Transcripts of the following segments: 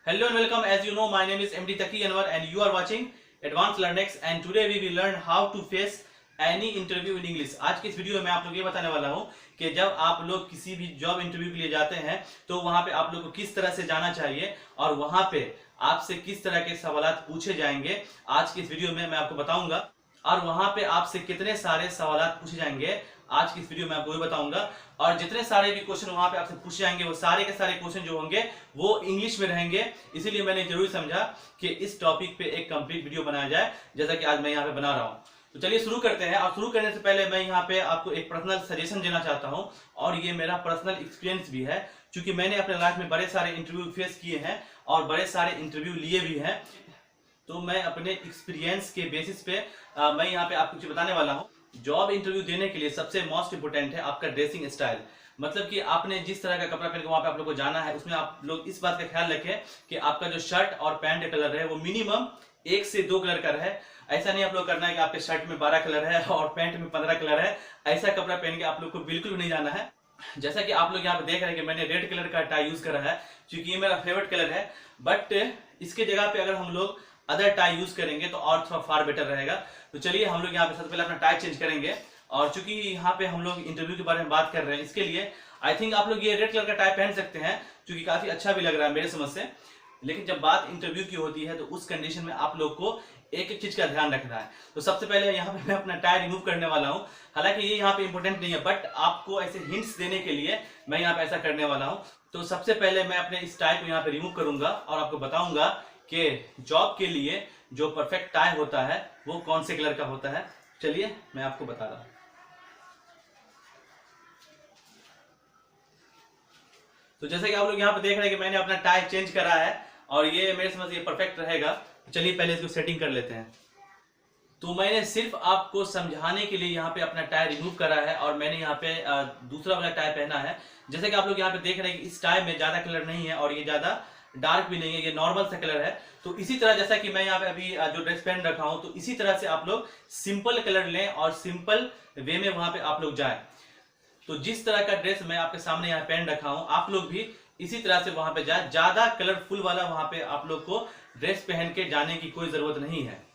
Hello and welcome. As you know, my name is MD Taqi Anwar and you are watching Advanced Learnex and today we will learn how to face any interview in English. आज के इस video में मैं आप लोग ये बताने वाला हूँ कि जब आप लोग किसी भी जॉब इंटरव्यू के लिए जाते हैं तो वहाँ पे आप लोग को किस तरह से जाना चाहिए और वहाँ पे आपसे किस तरह के सवालात पूछे जाएंगे। आज की इस वीडियो में मैं आपको बताऊंगा और वहाँ पे आपसे कितने सारे सवालात पूछे जाएंगे आज की इस वीडियो में आपको भी बताऊंगा। और जितने सारे भी क्वेश्चन वहां पे आपसे पूछे जाएंगे वो सारे के सारे क्वेश्चन जो होंगे वो इंग्लिश में रहेंगे। इसीलिए मैंने जरूर समझा कि इस टॉपिक पे एक कंप्लीट वीडियो बनाया जाए जैसा कि आज मैं यहाँ पे बना रहा हूँ। तो चलिए शुरू करते हैं। और शुरू करने से पहले मैं यहाँ पे आपको एक पर्सनल सजेशन देना चाहता हूँ और ये मेरा पर्सनल एक्सपीरियंस भी है, क्योंकि मैंने अपने लाइफ में बड़े सारे इंटरव्यू फेस किए हैं और बड़े सारे इंटरव्यू लिए भी हैं। तो मैं अपने एक्सपीरियंस के बेसिस पे मैं यहाँ पे आपको कुछ बताने वाला हूँ। जॉब इंटरव्यू देने के लिए सबसे मोस्ट इंपोर्टेंट है आपका ड्रेसिंग स्टाइल। मतलब कि आपने जिस तरह का कपड़ा पहन के वहां पे आप लोग को जाना है, उसमें आप लोग इस बात का ख्याल रखें कि आपका जो शर्ट और पैंट का कलर है वो मिनिमम 1 से 2 कलर का रहे। ऐसा नहीं आप लोग करना है कि आपके शर्ट में 12 कलर है और पैंट में 15 कलर है। ऐसा कपड़ा पहन के आप लोग को बिल्कुल भी नहीं जाना है। जैसा कि आप लोग यहाँ पे देख रहे हैं कि मैंने रेड कलर का टाई यूज करा है क्योंकि ये मेरा फेवरेट कलर है। बट इसके जगह पे अगर हम लोग अदर टाई यूज करेंगे तो और थोड़ा फार बेटर रहेगा। तो चलिए हम लोग यहाँ पे सबसे पहले अपना टाई चेंज करेंगे। और चूंकि यहाँ पे हम लोग इंटरव्यू के बारे में बात कर रहे हैं, इसके लिए आई थिंक आप लोग ये रेड कलर का टाई पहन सकते हैं क्योंकि काफी अच्छा भी लग रहा है मेरे समझ से। लेकिन जब बात इंटरव्यू की होती है तो उस कंडीशन में आप लोग को एक एक चीज का ध्यान रखना है। तो सबसे पहले यहाँ पे मैं अपना टाई रिमूव करने वाला हूँ। हालांकि ये यहाँ पे इंपॉर्टेंट नहीं है, बट आपको ऐसे हिंट्स देने के लिए मैं यहाँ पे ऐसा करने वाला हूँ। तो सबसे पहले मैं अपने इस टाई को यहाँ पे रिमूव करूंगा और आपको बताऊंगा कि जॉब के लिए जो परफेक्ट टाई होता है वो कौन से कलर का होता है। चलिए मैं आपको बता रहा हूं। तो जैसे कि आप लोग यहाँ पे देख रहे हैं कि मैंने अपना टाई चेंज करा है और ये मेरे समझ ये परफेक्ट रहेगा। चलिए पहले इसको सेटिंग कर लेते हैं। तो मैंने सिर्फ आपको समझाने के लिए यहाँ पे अपना टाई रिमूव करा है और मैंने यहाँ पे दूसरा वाला टाई पहना है। जैसे कि आप लोग यहाँ पे देख रहे हैं कि इस टाई में ज्यादा कलर नहीं है और ये ज्यादा डार्क भी नहीं है, ये नॉर्मल सा कलर है। तो इसी तरह जैसा कि मैं यहाँ पे अभी जो ड्रेस पहन रखा हूँ, तो इसी तरह से आप लोग सिंपल कलर लें और सिंपल वे में वहां पे आप लोग जाएं। तो जिस तरह का ड्रेस मैं आपके सामने यहाँ पहन रखा हूँ, आप लोग भी इसी तरह से वहां पे जाए। ज्यादा कलरफुल वाला वहां पे आप लोग को ड्रेस पहन के जाने की कोई जरूरत नहीं है।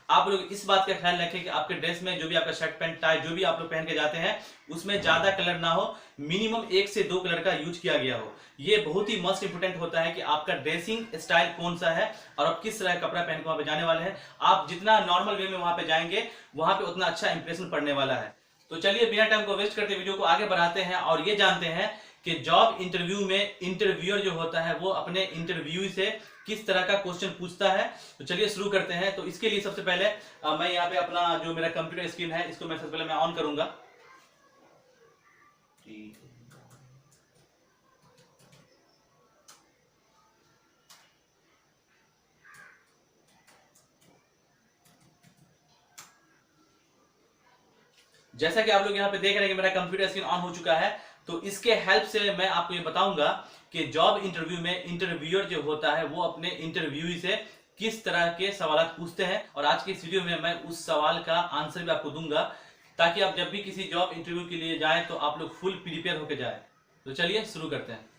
आप लोग इस बात का ख्याल रखें कि आपके ड्रेस में जो भी आपका शर्ट पैंट टाई जो भी आप लोग पहन के जाते हैं उसमें ज्यादा कलर ना हो, मिनिमम 1 से 2 कलर का यूज किया गया हो। ये बहुत ही मोस्ट इंपोर्टेंट होता है कि आपका ड्रेसिंग स्टाइल कौन सा है और आप किस तरह का कपड़ा पहन के वहां पे जाने वाले हैं। आप जितना नॉर्मल वे में वहां पे जाएंगे वहां पे उतना अच्छा इंप्रेशन पड़ने वाला है। तो चलिए बिना टाइम को वेस्ट करते वीडियो को आगे बढ़ाते हैं और ये जानते हैं कि जॉब इंटरव्यू में इंटरव्यूअर जो होता है वो अपने इंटरव्यू से किस तरह का क्वेश्चन पूछता है। तो चलिए शुरू करते हैं। तो इसके लिए सबसे पहले मैं यहाँ पे अपना जो मेरा कंप्यूटर स्क्रीन है इसको मैं सबसे पहले मैं ऑन करूंगा। जैसा कि आप लोग यहाँ पे देख रहे हैं कि मेरा कंप्यूटर स्क्रीन ऑन हो चुका है। तो इसके हेल्प से मैं आपको ये बताऊंगा कि जॉब इंटरव्यू में इंटरव्यूअर जो होता है वो अपने इंटरव्यू से किस तरह के सवाल पूछते हैं। और आज की इस वीडियो में मैं उस सवाल का आंसर भी आपको दूंगा ताकि आप जब भी किसी जॉब इंटरव्यू के लिए जाएं तो आप लोग फुल प्रिपेयर होकर जाए। तो चलिए शुरू करते हैं।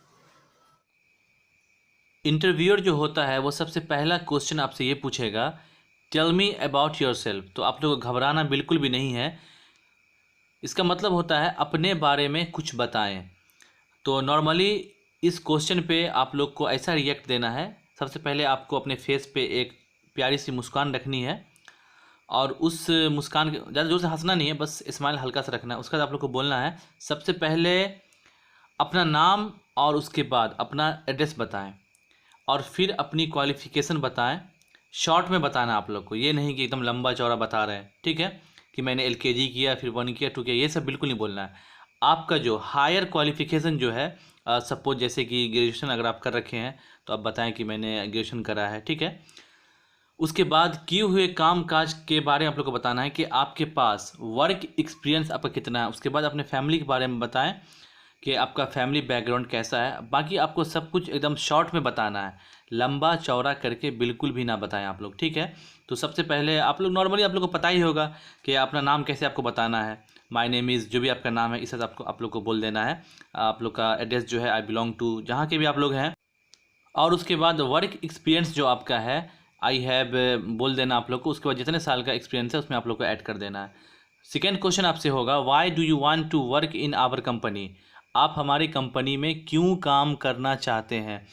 इंटरव्यूअर जो होता है वो सबसे पहला क्वेश्चन आपसे ये पूछेगा, टेल मी अबाउट योरसेल्फ। तो आप लोग को घबराना बिल्कुल भी नहीं है। इसका मतलब होता है अपने बारे में कुछ बताएं। तो नॉर्मली इस क्वेश्चन पे आप लोग को ऐसा रिएक्ट देना है। सबसे पहले आपको अपने फेस पे एक प्यारी सी मुस्कान रखनी है और उस मुस्कान ज़्यादा जोर से हंसना नहीं है, बस स्माइल हल्का सा रखना है। उसके बाद आप लोग को बोलना है सबसे पहले अपना नाम और उसके बाद अपना एड्रेस बताएं और फिर अपनी क्वालिफ़िकेशन बताएं। शॉर्ट में बताना आप लोग को, ये नहीं कि एकदम लंबा चौड़ा बता रहे हैं, ठीक है, कि मैंने LKG किया फिर 1 किया 2 किया, ये सब बिल्कुल नहीं बोलना है। आपका जो हायर क्वालिफ़िकेशन जो है, सपोज जैसे कि ग्रेजुएशन अगर आप कर रखे हैं तो आप बताएं कि मैंने ग्रेजुएशन करा है, ठीक है। उसके बाद किए हुए काम काज के बारे में आप लोग को बताना है कि आपके पास वर्क एक्सपीरियंस आपका कितना है। उसके बाद अपने फैमिली के बारे में बताएं कि आपका फैमिली बैकग्राउंड कैसा है। बाकी आपको सब कुछ एकदम शॉर्ट में बताना है, लंबा चौड़ा करके बिल्कुल भी ना बताएं आप लोग, ठीक है। तो सबसे पहले आप लोग नॉर्मली आप लोग को पता ही होगा कि अपना नाम कैसे आपको बताना है। माय नेम इज़, जो भी आपका नाम है इस तरह आपको आप लोग को बोल देना है। आप लोग का एड्रेस जो है, आई बिलोंग टू, जहाँ के भी आप लोग हैं और उसके बाद वर्क एक्सपीरियंस जो आपका है आई हैव बोल देना आप लोग को। उसके बाद जितने साल का एक्सपीरियंस है उसमें आप लोग को ऐड कर देना है। सेकेंड क्वेश्चन आपसे होगा, why do you want to work in our company, आप हमारी कंपनी में क्यों काम करना चाहते हैं।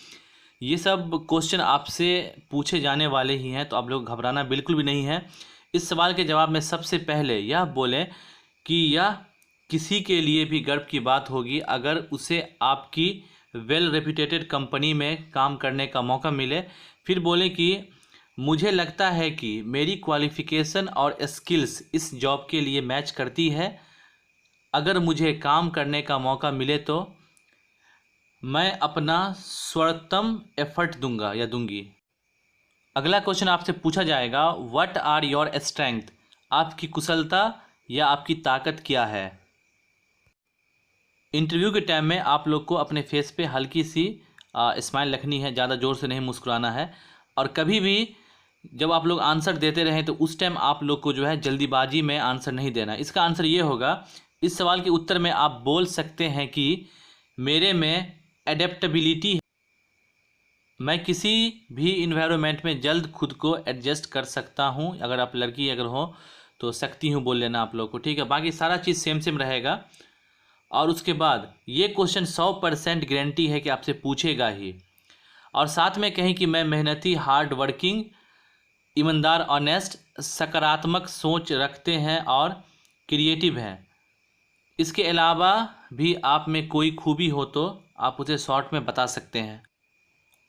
ये सब क्वेश्चन आपसे पूछे जाने वाले ही हैं, तो आप लोग घबराना बिल्कुल भी नहीं है। इस सवाल के जवाब में सबसे पहले यह बोलें कि यह किसी के लिए भी गर्व की बात होगी अगर उसे आपकी वेल रेप्यूटेड कंपनी में काम करने का मौका मिले। फिर बोलें कि मुझे लगता है कि मेरी क्वालिफ़िकेशन और स्किल्स इस जॉब के लिए मैच करती है। अगर मुझे काम करने का मौका मिले तो मैं अपना सर्वोत्तम एफर्ट दूंगा या दूंगी। अगला क्वेश्चन आपसे पूछा जाएगा, व्हाट आर योर स्ट्रेंथ, आपकी कुशलता या आपकी ताकत क्या है। इंटरव्यू के टाइम में आप लोग को अपने फेस पे हल्की सी स्माइल रखनी है, ज़्यादा ज़ोर से नहीं मुस्कुराना है। और कभी भी जब आप लोग आंसर देते रहें तो उस टाइम आप लोग को जो है जल्दीबाजी में आंसर नहीं देना। इसका आंसर ये होगा, इस सवाल के उत्तर में आप बोल सकते हैं कि मेरे में एडेप्टेबिलिटी है, मैं किसी भी इन्वायरमेंट में जल्द खुद को एडजस्ट कर सकता हूँ। अगर आप लड़की अगर हो तो सकती हूँ बोल लेना आप लोग को, ठीक है। बाकी सारा चीज़ सेम सेम रहेगा। और उसके बाद ये क्वेश्चन 100% गारंटी है कि आपसे पूछेगा ही। और साथ में कहें कि मैं मेहनती, हार्ड वर्किंग, ईमानदार, ऑनेस्ट, सकारात्मक सोच रखते हैं और क्रिएटिव हैं। इसके अलावा भी आप में कोई खूबी हो तो आप उसे शॉर्ट में बता सकते हैं।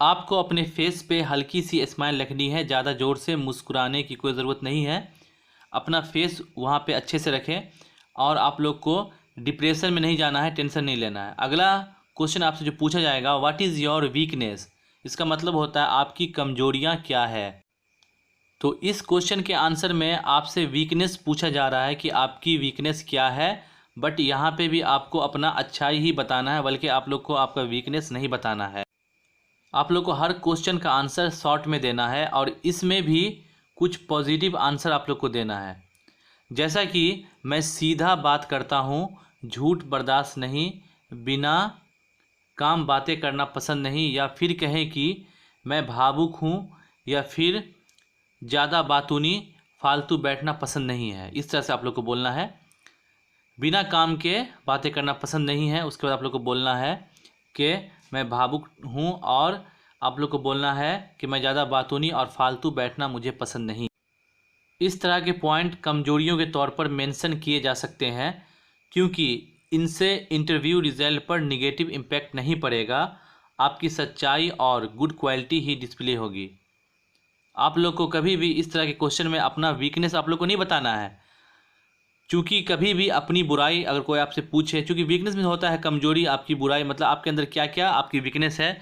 आपको अपने फेस पे हल्की सी स्माइल रखनी है, ज़्यादा ज़ोर से मुस्कुराने की कोई ज़रूरत नहीं है। अपना फेस वहाँ पे अच्छे से रखें और आप लोग को डिप्रेशन में नहीं जाना है, टेंशन नहीं लेना है। अगला क्वेश्चन आपसे जो पूछा जाएगा, व्हाट इज़ योर वीकनेस, इसका मतलब होता है आपकी कमजोरियाँ क्या है। तो इस क्वेश्चन के आंसर में आपसे वीकनेस पूछा जा रहा है कि आपकी वीकनेस क्या है, बट यहाँ पे भी आपको अपना अच्छाई ही बताना है, बल्कि आप लोग को आपका वीकनेस नहीं बताना है। आप लोग को हर क्वेश्चन का आंसर शॉर्ट में देना है और इसमें भी कुछ पॉजिटिव आंसर आप लोग को देना है। जैसा कि मैं सीधा बात करता हूँ, झूठ बर्दाश्त नहीं, बिना काम बातें करना पसंद नहीं, या फिर कहें कि मैं भावुक हूँ, या फिर ज़्यादा बातूनी, फालतू बैठना पसंद नहीं है। इस तरह से आप लोग को बोलना है। बिना काम के बातें करना पसंद नहीं है, उसके बाद आप लोग को बोलना है कि मैं भावुक हूँ, और आप लोग को बोलना है कि मैं ज़्यादा बातूनी और फालतू बैठना मुझे पसंद नहीं। इस तरह के पॉइंट कमजोरियों के तौर पर मेंशन किए जा सकते हैं, क्योंकि इनसे इंटरव्यू रिजल्ट पर निगेटिव इम्पैक्ट नहीं पड़ेगा। आपकी सच्चाई और गुड क्वालिटी ही डिस्प्ले होगी। आप लोग को कभी भी इस तरह के क्वेश्चन में अपना वीकनेस आप लोग को नहीं बताना है, क्योंकि कभी भी अपनी बुराई अगर कोई आपसे पूछे, क्योंकि वीकनेस में होता है कमजोरी, आपकी बुराई, मतलब आपके अंदर क्या क्या आपकी वीकनेस है।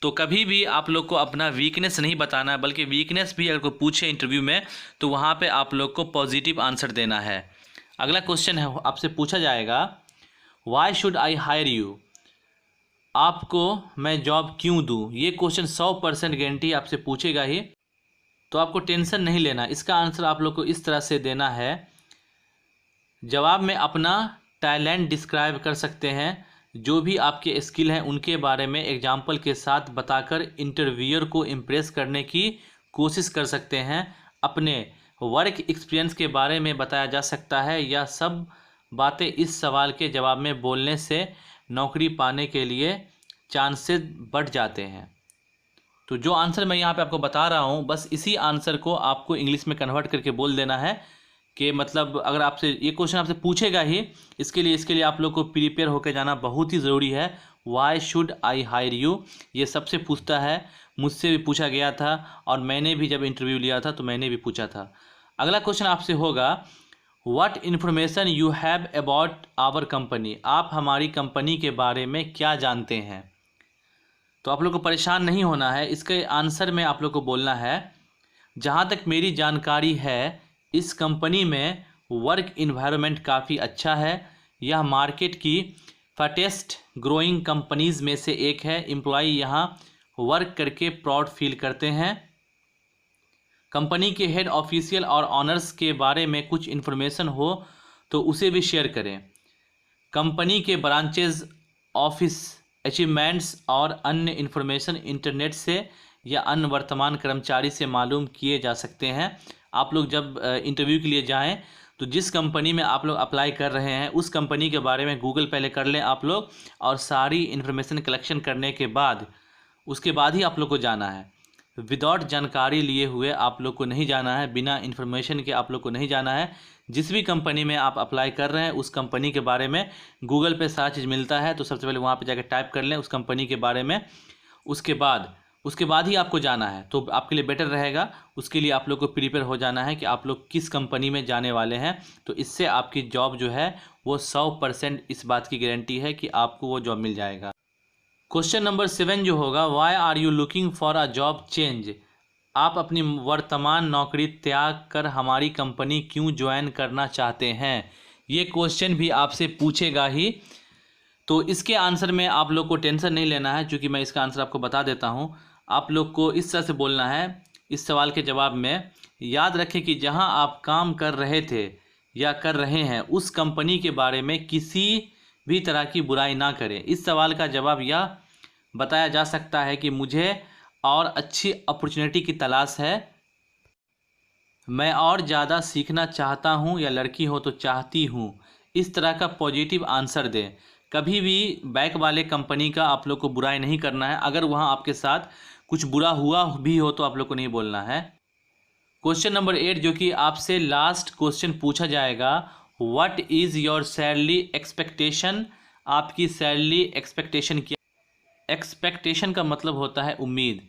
तो कभी भी आप लोग को अपना वीकनेस नहीं बताना है, बल्कि वीकनेस भी अगर कोई पूछे इंटरव्यू में तो वहाँ पे आप लोग को पॉजिटिव आंसर देना है। अगला क्वेश्चन है, आपसे पूछा जाएगा, why should I hire you, आपको मैं जॉब क्यों दूँ। ये क्वेश्चन 100% गारंटी आपसे पूछेगा ही, तो आपको टेंशन नहीं लेना। इसका आंसर आप लोग को इस तरह से देना है, जवाब में अपना टैलेंट डिस्क्राइब कर सकते हैं, जो भी आपके स्किल हैं उनके बारे में एग्जाम्पल के साथ बताकर इंटरव्यूअर को इम्प्रेस करने की कोशिश कर सकते हैं। अपने वर्क एक्सपीरियंस के बारे में बताया जा सकता है। यह सब बातें इस सवाल के जवाब में बोलने से नौकरी पाने के लिए चांसेस बढ़ जाते हैं। तो जो आंसर मैं यहाँ पे आपको बता रहा हूँ, बस इसी आंसर को आपको इंग्लिश में कन्वर्ट करके बोल देना है कि मतलब अगर आपसे ये क्वेश्चन आपसे पूछेगा ही, इसके लिए आप लोग को प्रिपेयर होकर जाना बहुत ही ज़रूरी है। Why should I hire you, ये सबसे पूछता है, मुझसे भी पूछा गया था, और मैंने भी जब इंटरव्यू लिया था तो मैंने भी पूछा था। अगला क्वेश्चन आपसे होगा, what information you have about our company, आप हमारी कंपनी के बारे में क्या जानते हैं। तो आप लोग को परेशान नहीं होना है। इसके आंसर में आप लोग को बोलना है, जहाँ तक मेरी जानकारी है इस कंपनी में वर्क इन्वायरमेंट काफ़ी अच्छा है। यह मार्केट की फास्टेस्ट ग्रोइंग कंपनीज़ में से एक है। एम्प्लॉय यहाँ वर्क करके प्राउड फील करते हैं। कंपनी के हेड ऑफिशियल और ऑनर्स के बारे में कुछ इन्फॉर्मेशन हो तो उसे भी शेयर करें। कंपनी के ब्रांचेज, ऑफिस अचीवमेंट्स और अन्य इन्फॉर्मेशन इंटरनेट से या अन्य वर्तमान कर्मचारी से मालूम किए जा सकते हैं। आप लोग जब इंटरव्यू के लिए जाएं तो जिस कंपनी में आप लोग अप्लाई कर रहे हैं उस कंपनी के बारे में गूगल पहले कर लें आप लोग, और सारी इन्फॉर्मेशन कलेक्शन करने के बाद उसके बाद ही आप लोग को जाना है। विदाउट जानकारी लिए हुए आप लोग को नहीं जाना है, बिना इन्फॉर्मेशन के आप लोग को नहीं जाना है। जिस भी कंपनी में आप अप्लाई कर रहे हैं उस कंपनी के बारे में गूगल पे सारा चीज़ मिलता है, तो सबसे पहले वहाँ पे जाकर टाइप कर लें उस कंपनी के बारे में। उसके बाद ही आपको जाना है, तो आपके लिए बेटर रहेगा। उसके लिए आप लोग को प्रिपेयर हो जाना है कि आप लोग किस कंपनी में जाने वाले हैं, तो इससे आपकी जॉब जो है वो 100% इस बात की गारंटी है कि आपको वो जॉब मिल जाएगा। क्वेश्चन नंबर 7 जो होगा, why are you looking for a job change. आप अपनी वर्तमान नौकरी त्याग कर हमारी कंपनी क्यों ज्वाइन करना चाहते हैं, ये क्वेश्चन भी आपसे पूछेगा ही। तो इसके आंसर में आप लोग को टेंशन नहीं लेना है, क्योंकि मैं इसका आंसर आपको बता देता हूँ। आप लोग को इस तरह से बोलना है इस सवाल के जवाब में। याद रखें कि जहाँ आप काम कर रहे थे या कर रहे हैं उस कंपनी के बारे में किसी भी तरह की बुराई ना करें। इस सवाल का जवाब यह बताया जा सकता है कि मुझे और अच्छी अपॉर्चुनिटी की तलाश है, मैं और ज़्यादा सीखना चाहता हूँ, या लड़की हो तो चाहती हूँ। इस तरह का पॉजिटिव आंसर दें। कभी भी बैक वाले कंपनी का आप लोग को बुराई नहीं करना है। अगर वहाँ आपके साथ कुछ बुरा हुआ भी हो तो आप लोग को नहीं बोलना है। क्वेश्चन नंबर 8 जो कि आपसे लास्ट क्वेश्चन पूछा जाएगा, what is your salary expectation. आपकी सैलरी एक्सपेक्टेशन क्या। एक्सपेक्टेशन का मतलब होता है उम्मीद,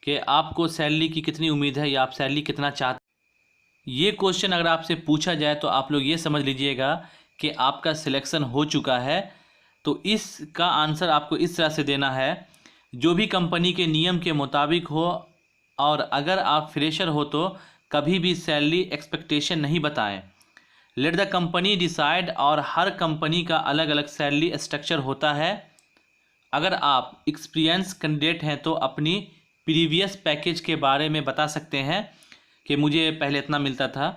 कि आपको सैलरी की कितनी उम्मीद है या आप सैलरी कितना चाहते हैं। ये क्वेश्चन अगर आपसे पूछा जाए तो आप लोग ये समझ लीजिएगा कि आपका सिलेक्शन हो चुका है। तो इसका आंसर आपको इस तरह से देना है, जो भी कंपनी के नियम के मुताबिक हो, और अगर आप फ्रेशर हो तो कभी भी सैलरी एक्सपेक्टेशन नहीं बताएं। लेट द कंपनी डिसाइड, और हर कंपनी का अलग अलग सैलरी स्ट्रक्चर होता है। अगर आप एक्सपीरियंस कैंडिडेट हैं तो अपनी प्रीवियस पैकेज के बारे में बता सकते हैं कि मुझे पहले इतना मिलता था,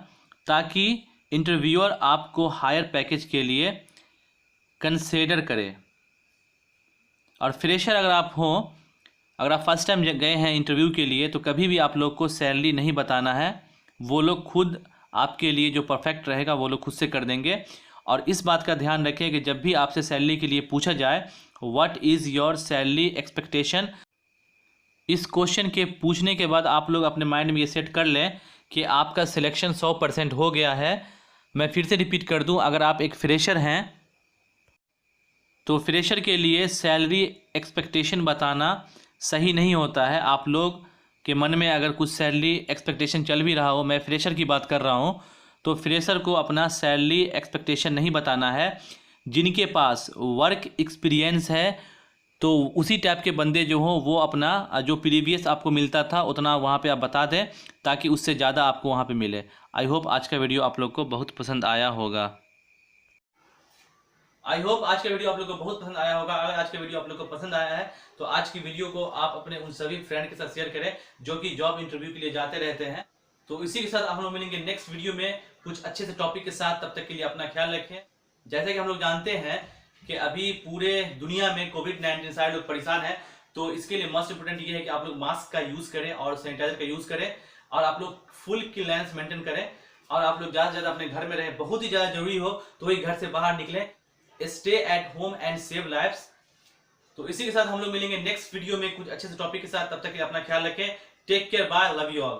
ताकि इंटरव्यूअर आपको हायर पैकेज के लिए कंसीडर करे। और फ्रेशर अगर आप हों, अगर आप फर्स्ट टाइम गए हैं इंटरव्यू के लिए, तो कभी भी आप लोग को सैलरी नहीं बताना है। वो लोग खुद आपके लिए जो परफेक्ट रहेगा वो लोग खुद से कर देंगे। और इस बात का ध्यान रखें कि जब भी आपसे सैलरी के लिए पूछा जाए, what is your salary expectation, इस क्वेश्चन के पूछने के बाद आप लोग अपने माइंड में ये सेट कर लें कि आपका सिलेक्शन 100% हो गया है। मैं फिर से रिपीट कर दूं, अगर आप एक फ्रेशर हैं तो फ्रेशर के लिए सैलरी एक्सपेक्टेशन बताना सही नहीं होता है। आप लोग के मन में अगर कुछ सैलरी एक्सपेक्टेशन चल भी रहा हो, मैं फ्रेशर की बात कर रहा हूं, तो फ्रेशर को अपना सैलरी एक्सपेक्टेशन नहीं बताना है। जिनके पास वर्क एक्सपीरियंस है तो उसी टाइप के बंदे जो हों वो अपना जो प्रीवियस आपको मिलता था उतना वहाँ पे आप बता दें, ताकि उससे ज़्यादा आपको वहाँ पे मिले। आई होप आज का वीडियो आप लोग को बहुत पसंद आया होगा। अगर आज का वीडियो आप लोग को पसंद आया है तो आज की वीडियो को आप अपने उन सभी फ्रेंड के साथ शेयर करें जो कि जॉब इंटरव्यू के लिए जाते रहते हैं। तो इसी के साथ हम लोग मिलेंगे नेक्स्ट वीडियो में कुछ अच्छे से टॉपिक के साथ। तब तक के लिए अपना ख्याल रखें। जैसे कि हम लोग जानते हैं कि अभी पूरे दुनिया में कोविड-19 सारे लोग परेशान हैं, तो इसके लिए मोस्ट इंपोर्टेंट ये है कि आप लोग मास्क का यूज करें और सैनिटाइजर का यूज करें, और आप लोग फुल क्लीननेस मेंटेन करें, और आप लोग ज्यादा से ज्यादा अपने घर में रहें। बहुत ही ज्यादा जरूरी हो तो ही घर से बाहर निकलें। Stay at home and save lives. तो इसी के साथ हम लोग मिलेंगे नेक्स्ट वीडियो में कुछ अच्छे से टॉपिक के साथ। तब तक के लिए अपना ख्याल रखें। Take care, bye, love you all.